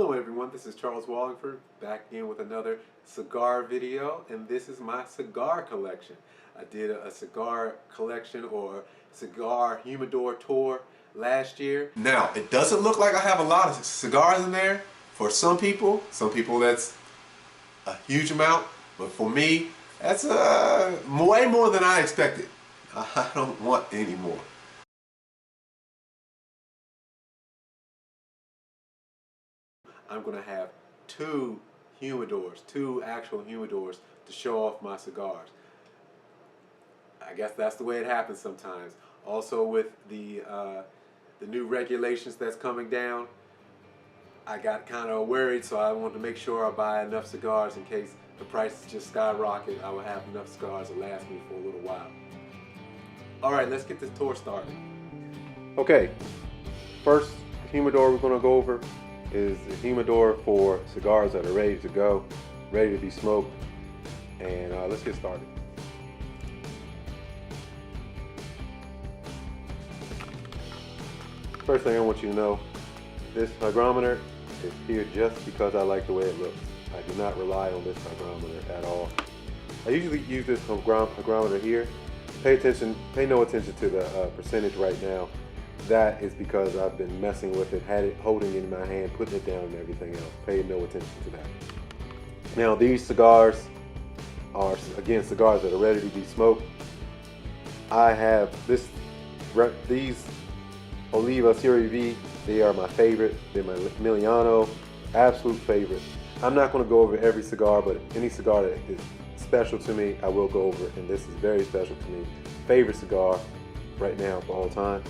Hello everyone, this is Charles Walhingford back again with another cigar video, and this is my cigar collection. I did a cigar collection or cigar humidor tour last year. Now, it doesn't look like I have a lot of cigars in there. For some people that's a huge amount, but for me, that's way more than I expected. I don't want any more. I'm going to have two actual humidors to show off my cigars. I guess that's the way it happens sometimes. Also with the new regulations that's coming down, I got kind of worried, so I wanted to make sure I buy enough cigars in case the prices just skyrocket. I would have enough cigars to last me for a little while. Alright, let's get this tour started. Okay, first humidor we're going to go over is the humidor for cigars that are ready to go, ready to be smoked, and let's get started. First thing I want you to know, this hygrometer is here just because I like the way it looks. I do not rely on this hygrometer at all. I usually use this hygrometer here. Pay no attention to the percentage right now. That is because I've been messing with it, had it holding it in my hand, putting it down and everything else. Pay no attention to that. Now these cigars are, again, cigars that are ready to be smoked. I have these Oliva Series V. They are my favorite. They're my Miliano, absolute favorite. I'm not going to go over every cigar, but any cigar that is special to me, I will go over it, and this is very special to me. Favorite cigar right now for all time.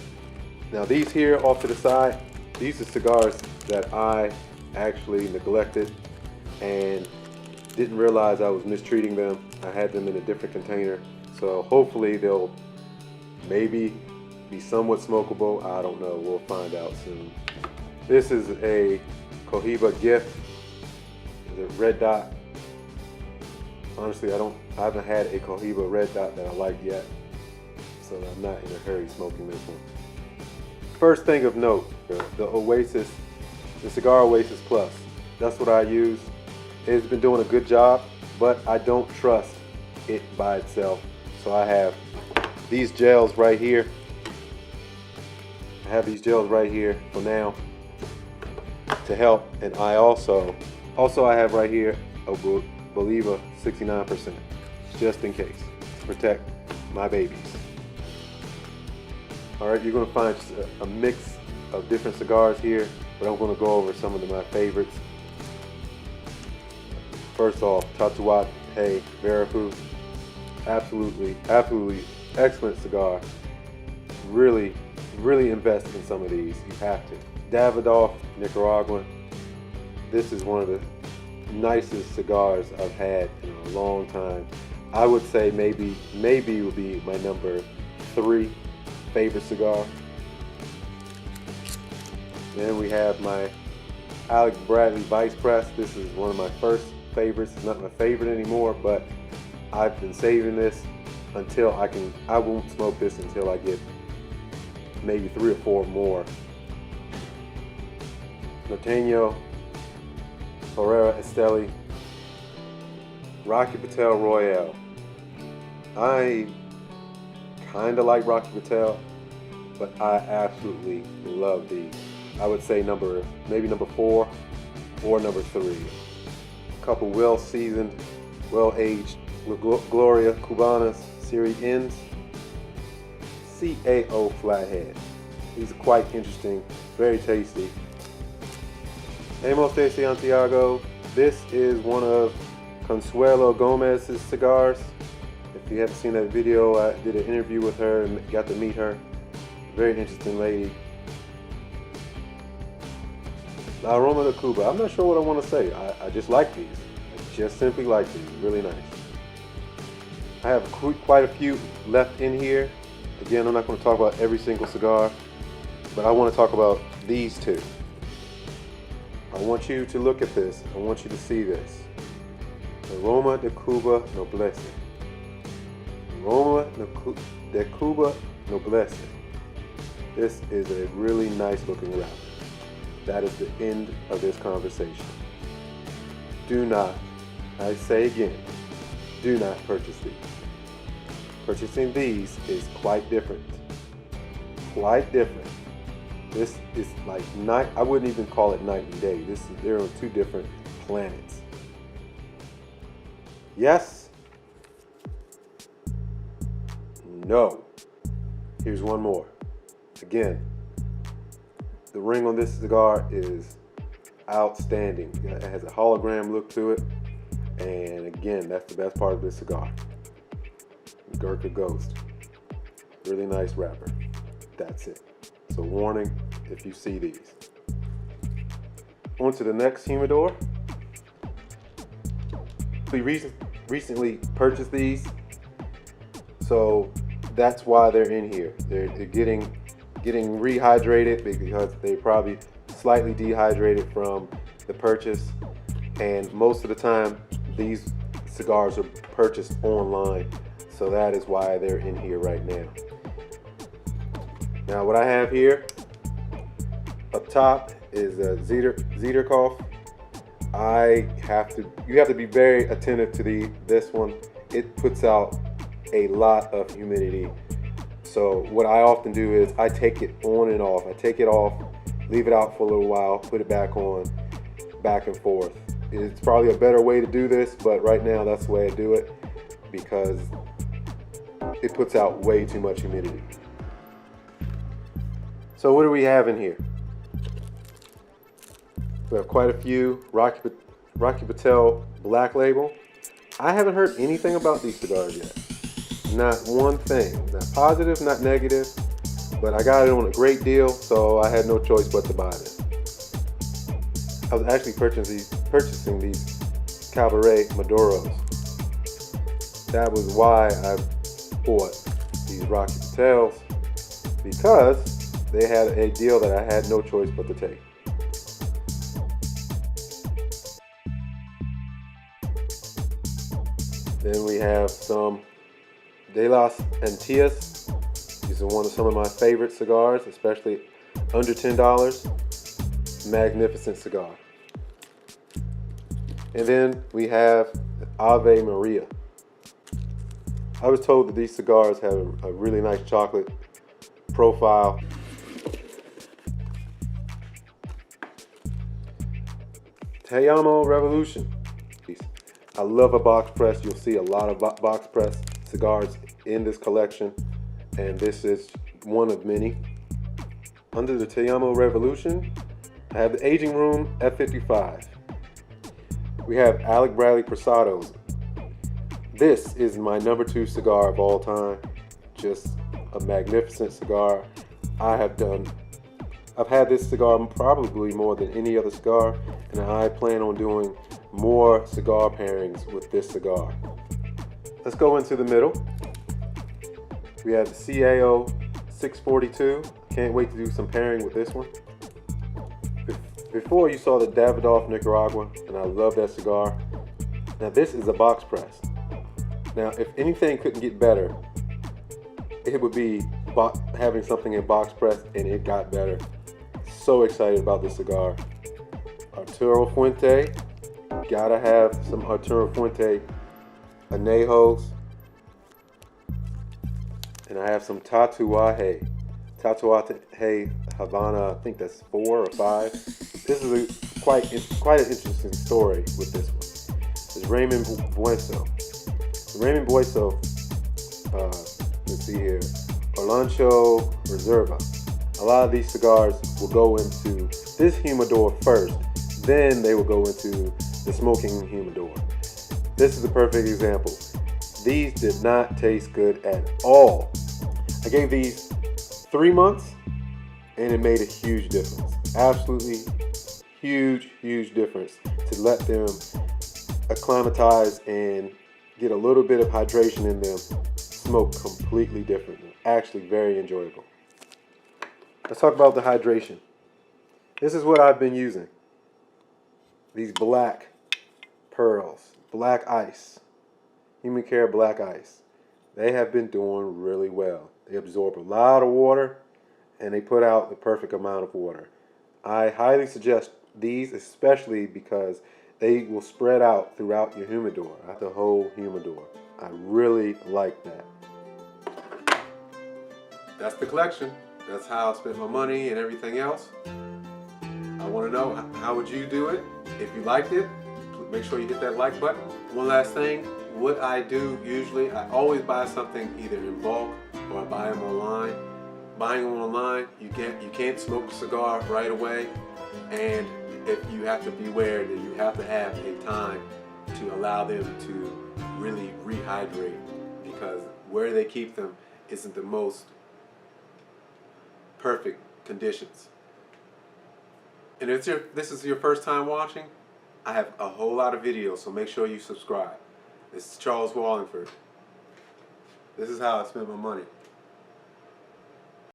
Now these here off to the side, these are cigars that I actually neglected and didn't realize I was mistreating them. I had them in a different container, so hopefully they'll maybe be somewhat smokable. I don't know, we'll find out soon. This is a Cohiba gift, the red dot. Honestly, I haven't had a Cohiba red dot that I like yet, so I'm not in a hurry smoking this one. First thing of note, the Oasis, the Cigar Oasis Plus. That's what I use. It's been doing a good job, but I don't trust it by itself. So I have these gels right here. I have these gels right here for now to help, and I also I have right here a Oliva 69%, just in case, to protect my babies. Alright, you're going to find a mix of different cigars here, but I'm going to go over some of my favorites. First off, Tatuaje Veracruz. Absolutely excellent cigar. Really invest in some of these. You have to. Davidoff, Nicaraguan. This is one of the nicest cigars I've had in a long time. I would say maybe it would be my number 3 favorite cigar. Then we have my Alec Bradley Vice Press. This is one of my first favorites. It's not my favorite anymore, but I've been saving this until I won't smoke this until I get maybe 3 or 4 more. Norteño, Herrera Esteli, Rockey Patel Royale. I kind of like Rockey Patel, but I absolutely love these. I would say maybe number 4 or number 3. A couple well-seasoned, well-aged Gloria Cubanas Series N's. CAO Flathead. These are quite interesting, very tasty. Hemos de Santiago. This is one of Consuelo Gomez's cigars. If you haven't seen that video, I did an interview with her and got to meet her. Very interesting lady. Aroma De Cuba. I'm not sure what I want to say. I just like these. I just simply like these. Really nice. I have quite a few left in here. Again, I'm not going to talk about every single cigar, but I want to talk about these 2. I want you to look at this. I want you to see this. Aroma De Cuba Noblesse. Aroma De Cuba Noblesse. This is a really nice looking wrapper. that is the end of this conversation. Do not, I say again, do not purchase these. Purchasing these is quite different. Quite different. This is like night. I wouldn't even call it night and day. They're on two different planets. Yes. No. Here's one more. Again, the ring on this cigar is outstanding. It has a hologram look to it. And again, that's the best part of this cigar. Gurkha Ghost. Really nice wrapper. That's it. So warning if you see these. On to the next humidor. We recently purchased these. So that's why they're in here. They're getting rehydrated because they probably slightly dehydrated from the purchase. And most of the time, these cigars are purchased online. So that is why they're in here right now. Now what I have here up top is a Ziderkopf. You have to be very attentive to this one. It puts out a lot of humidity. So what I often do is I take it on and off. I take it off, leave it out for a little while, put it back on, back and forth. It's probably a better way to do this, but right now that's the way I do it because it puts out way too much humidity. So what do we have in here? We have quite a few. Rockey Patel Black Label. I haven't heard anything about these cigars yet. Not one thing. Not positive, not negative. But I got it on a great deal, so I had no choice but to buy them. I was actually purchasing these Cabaret Maduros. That was why I bought these Rockey Patels, because they had a deal that I had no choice but to take. Then we have some De Las Antillas. These are some of my favorite cigars, especially under $10. Magnificent cigar. And then we have Ave Maria. I was told that these cigars have a really nice chocolate profile. Te Amo Revolution. I love a box press. You'll see a lot of box press cigars in this collection, and this is one of many. Under the Te Amo Revolution, I have the Aging Room F55. We have Alec Bradley Prasados. This is my number 2 cigar of all time. Just a magnificent cigar. I've had this cigar probably more than any other cigar, and I plan on doing more cigar pairings with this cigar. Let's go into the middle. We have the CAO 642. Can't wait to do some pairing with this one. Before you saw the Davidoff Nicaragua, and I love that cigar. Now this is a box press. Now if anything couldn't get better, it would be having something in box press, and it got better. So excited about this cigar. Arturo Fuente. Gotta have some Arturo Fuente Anejos. And I have some Tatuaje Havana. I think that's 4 or 5. This is quite an interesting story with this one. It's Raymond Bueso. Raymond Bueso, let's see here, Olancho Reserva. A lot of these cigars will go into this humidor first, then they will go into the smoking humidor. This is a perfect example. These did not taste good at all. I gave these 3 months, and it made a huge difference. Absolutely huge difference to let them acclimatize and get a little bit of hydration in them. Smoke completely different. Actually very enjoyable. Let's talk about the hydration. This is what I've been using. These black pearls, black ice, Humicare black ice. They have been doing really well. They absorb a lot of water, and they put out the perfect amount of water. I highly suggest these, especially because they will spread out throughout your humidor, the whole humidor. I really like that. That's the collection. That's how I spent my money and everything else. I want to know, how would you do it? If you liked it, make sure you hit that like button. One last thing, what I do usually, I always buy something either in bulk or I buy them online. Buying them online, you can't smoke a cigar right away, and if you have to beware that you have to have a time to allow them to really rehydrate, because where they keep them isn't the most perfect conditions. And if this is your first time watching, I have a whole lot of videos, so make sure you subscribe. This is Charles Walhingford. This is how I spend my money.